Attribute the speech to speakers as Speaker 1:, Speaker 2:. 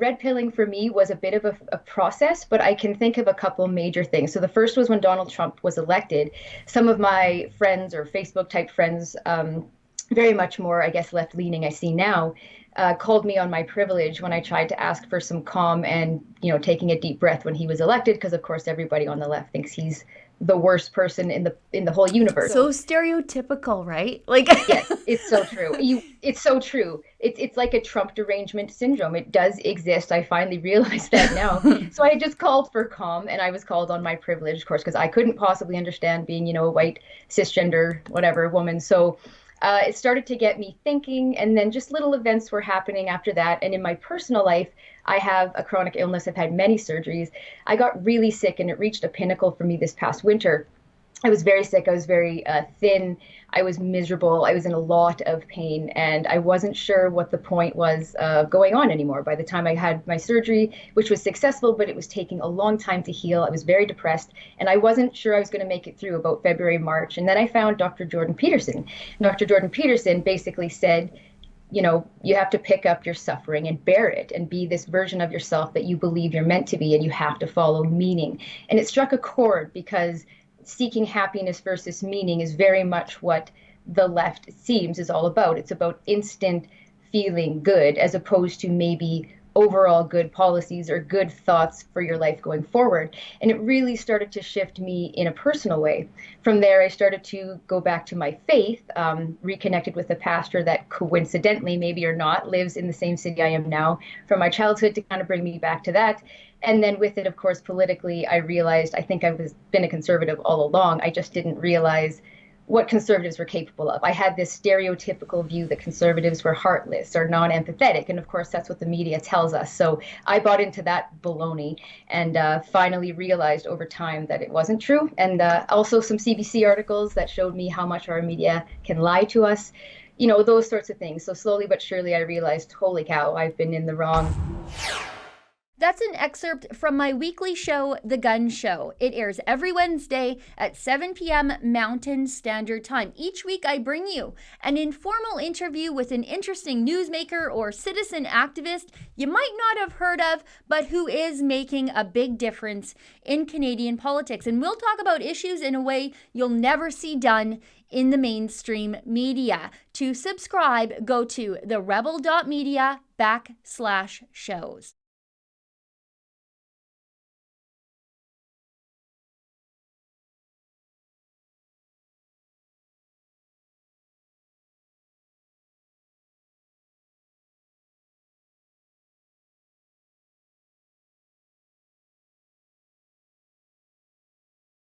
Speaker 1: red pilling for me was a bit of a process, but I can think of a couple major things. So the first was when Donald Trump was elected. Some of my friends or Facebook type friends, very much more, I guess, left leaning, I see now, called me on my privilege when I tried to ask for some calm and, taking a deep breath when he was elected, because of course everybody on the left thinks he's the worst person in the whole universe.
Speaker 2: So stereotypical, right?
Speaker 1: Yes, it's so true. It's so true. It's like a Trump derangement syndrome. It does exist. I finally realized that now. So I just called for calm, and I was called on my privilege, of course, because I couldn't possibly understand being, a white cisgender whatever woman. So it started to get me thinking, and then just little events were happening after that. And in my personal life, I have a chronic illness. I've had many surgeries. I got really sick, and it reached a pinnacle for me this past winter. I was very sick. I was very thin. I was miserable. I was in a lot of pain, and I wasn't sure what the point was going on anymore. By the time I had my surgery, which was successful, but it was taking a long time to heal, I was very depressed, and I wasn't sure I was going to make it through about February, March. And then I found Dr. Jordan Peterson. Dr. Jordan Peterson basically said, you have to pick up your suffering and bear it and be this version of yourself that you believe you're meant to be, and you have to follow meaning. And it struck a chord because seeking happiness versus meaning is very much what the left, it seems, is all about. It's about instant feeling good as opposed to maybe overall good policies or good thoughts for your life going forward. And it really started to shift me in a personal way. From there, I started to go back to my faith, reconnected with a pastor that coincidentally, maybe or not, lives in the same city I am now from my childhood to kind of bring me back to that. And then with it, of course, politically, I realized I think been a conservative all along. I just didn't realize what conservatives were capable of. I had this stereotypical view that conservatives were heartless or non-empathetic. And of course, that's what the media tells us. So I bought into that baloney and finally realized over time that it wasn't true. And also some CBC articles that showed me how much our media can lie to us, those sorts of things. So slowly but surely, I realized, holy cow, I've been in the wrong.
Speaker 2: That's an excerpt from my weekly show, The Gun Show. It airs every Wednesday at 7 p.m. Mountain Standard Time. Each week, I bring you an informal interview with an interesting newsmaker or citizen activist you might not have heard of, but who is making a big difference in Canadian politics. And we'll talk about issues in a way you'll never see done in the mainstream media. To subscribe, go to therebel.media/shows.